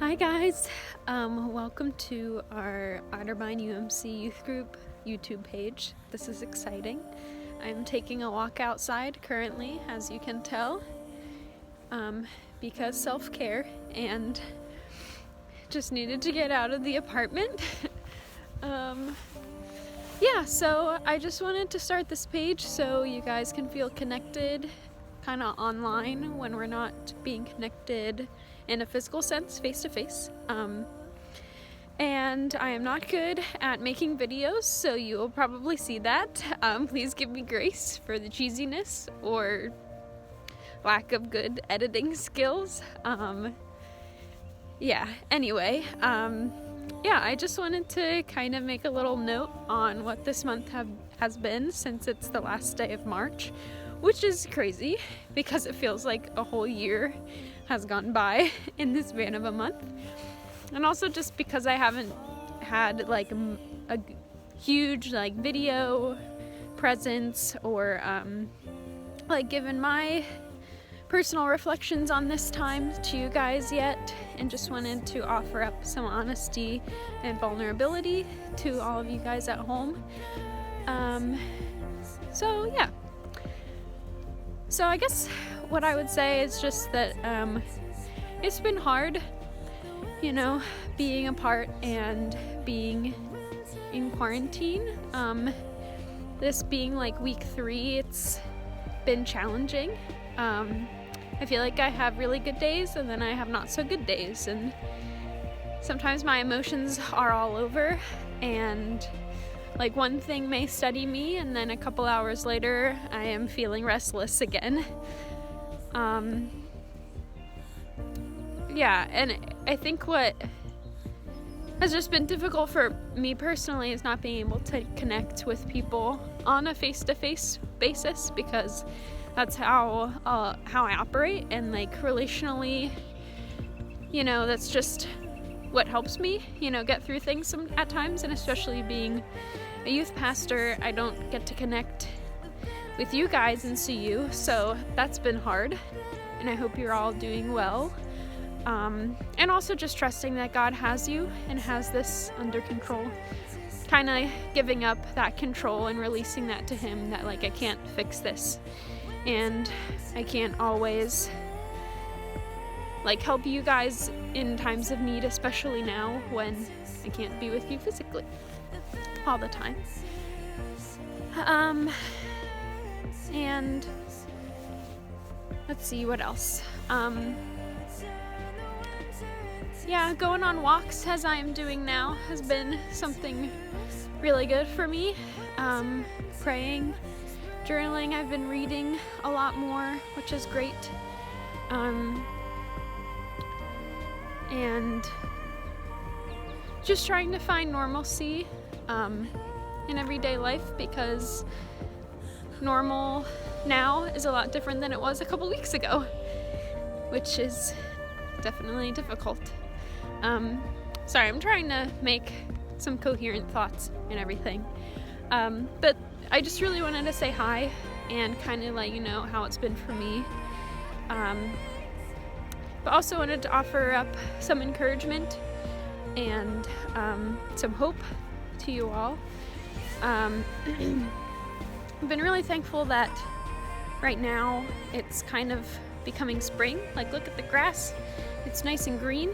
Hi guys, welcome to our Otterbein UMC Youth Group YouTube page. This is exciting. I'm taking a walk outside currently, as you can tell, because self-care, and just needed to get out of the apartment. So I just wanted to start this page so you guys can feel connected kind of online when we're not being connected in a physical sense, face to face. And I am not good at making videos, so you will probably see that. Please give me grace for the cheesiness or lack of good editing skills. I just wanted to kind of make a little note on what this month has been, since it's the last day of March, which is crazy because it feels like a whole year has gone by in this span of a month. And also just because I haven't had like a huge like video presence or given my personal reflections on this time to you guys yet, and just wanted to offer up some honesty and vulnerability to all of you guys at home. So I guess what I would say is just that it's been hard, being apart and being in quarantine. This being like week 3, it's been challenging. I feel like I have really good days and then I have not so good days, and sometimes my emotions are all over, and like one thing may steady me and then a couple hours later I am feeling restless again. And I think what has just been difficult for me personally is not being able to connect with people on a face-to-face basis, because that's how I operate, and like relationally, that's just what helps me, get through things at times. And especially being a youth pastor, I don't get to connect with you guys and see you, so that's been hard. And I hope you're all doing well. And also just trusting that God has you and has this under control. Kind of giving up that control and releasing that to Him, that like I can't fix this. And I can't always like help you guys in times of need, especially now when I can't be with you physically all the time. And let's see what else. Going on walks as I am doing now has been something really good for me. Praying, journaling, I've been reading a lot more, which is great. And just trying to find normalcy in everyday life, because normal now is a lot different than it was a couple weeks ago, which is definitely difficult. Sorry, I'm trying to make some coherent thoughts and everything. But I just really wanted to say hi and kind of let you know how it's been for me. But also wanted to offer up some encouragement and some hope to you all. I've been really thankful that right now it's kind of becoming spring. Like, look at the grass, it's nice and green,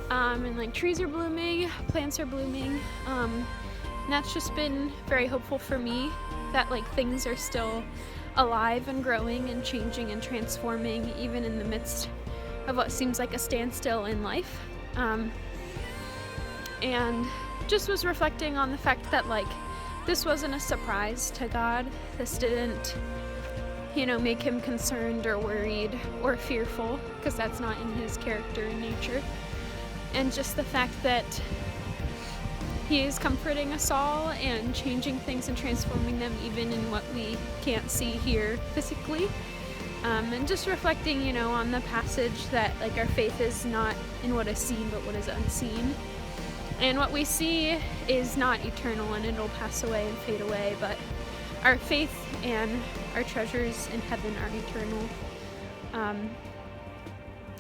and like trees are blooming, plants are blooming, and that's just been very hopeful for me, that like things are still alive and growing and changing and transforming, even in the midst of what seems like a standstill in life. And just was reflecting on the fact that like this wasn't a surprise to God. This didn't make Him concerned or worried or fearful, because that's not in His character and nature. And just the fact that He is comforting us all and changing things and transforming them, even in what we can't see here physically. And just reflecting, on the passage that like our faith is not in what is seen, but what is unseen. And what we see is not eternal and it'll pass away and fade away, but our faith and our treasures in heaven are eternal.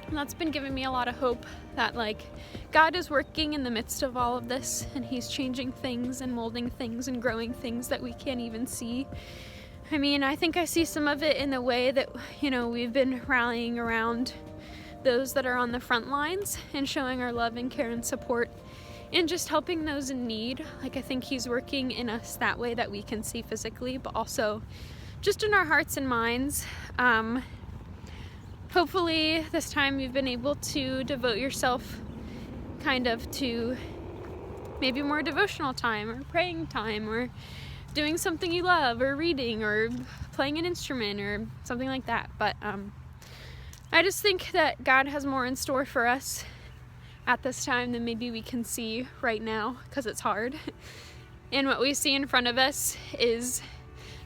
And that's been giving me a lot of hope that like God is working in the midst of all of this, and he's changing things and molding things and growing things that we can't even see. I mean, I think I see some of it in the way that, you know, we've been rallying around those that are on the front lines and showing our love and care and support and just helping those in need. Like, I think he's working in us that way that we can see physically, but also just in our hearts and minds. Hopefully this time you've been able to devote yourself kind of to maybe more devotional time or praying time or doing something you love or reading or playing an instrument or something like that. But I just think that God has more in store for us at this time than maybe we can see right now, because it's hard. And what we see in front of us is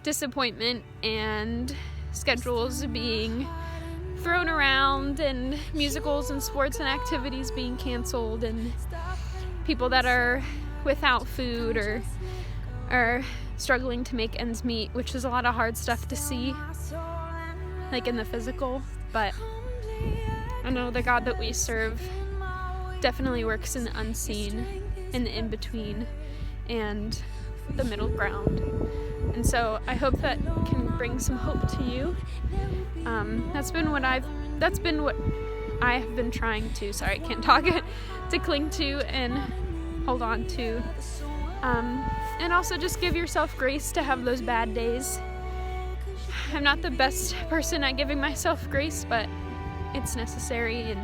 disappointment and schedules being thrown around and musicals and sports and activities being canceled and people that are without food or are struggling to make ends meet, which is a lot of hard stuff to see, like in the physical. But I know the God that we serve definitely works in the unseen, in the in-between, and the middle ground. And so I hope that can bring some hope to you. That's been what I have been trying to, sorry, I can't talk, to cling to and hold on to. And also just give yourself grace to have those bad days. I'm not the best person at giving myself grace, but it's necessary.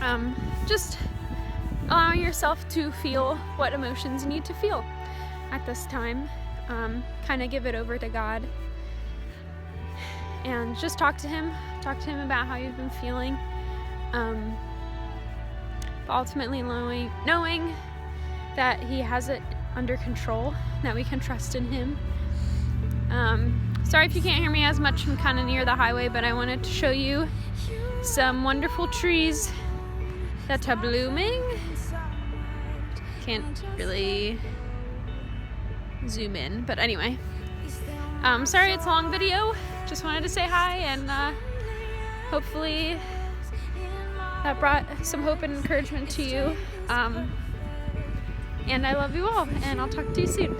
And just allowing yourself to feel what emotions you need to feel at this time. Kind of give it over to God and just talk to him about how you've been feeling, but ultimately knowing that he has it under control, that we can trust in him. Sorry if you can't hear me as much, I'm kind of near the highway, but I wanted to show you some wonderful trees that are blooming. Can't really zoom in, but anyway, sorry it's a long video, just wanted to say hi, and hopefully that brought some hope and encouragement to you, and I love you all, and I'll talk to you soon.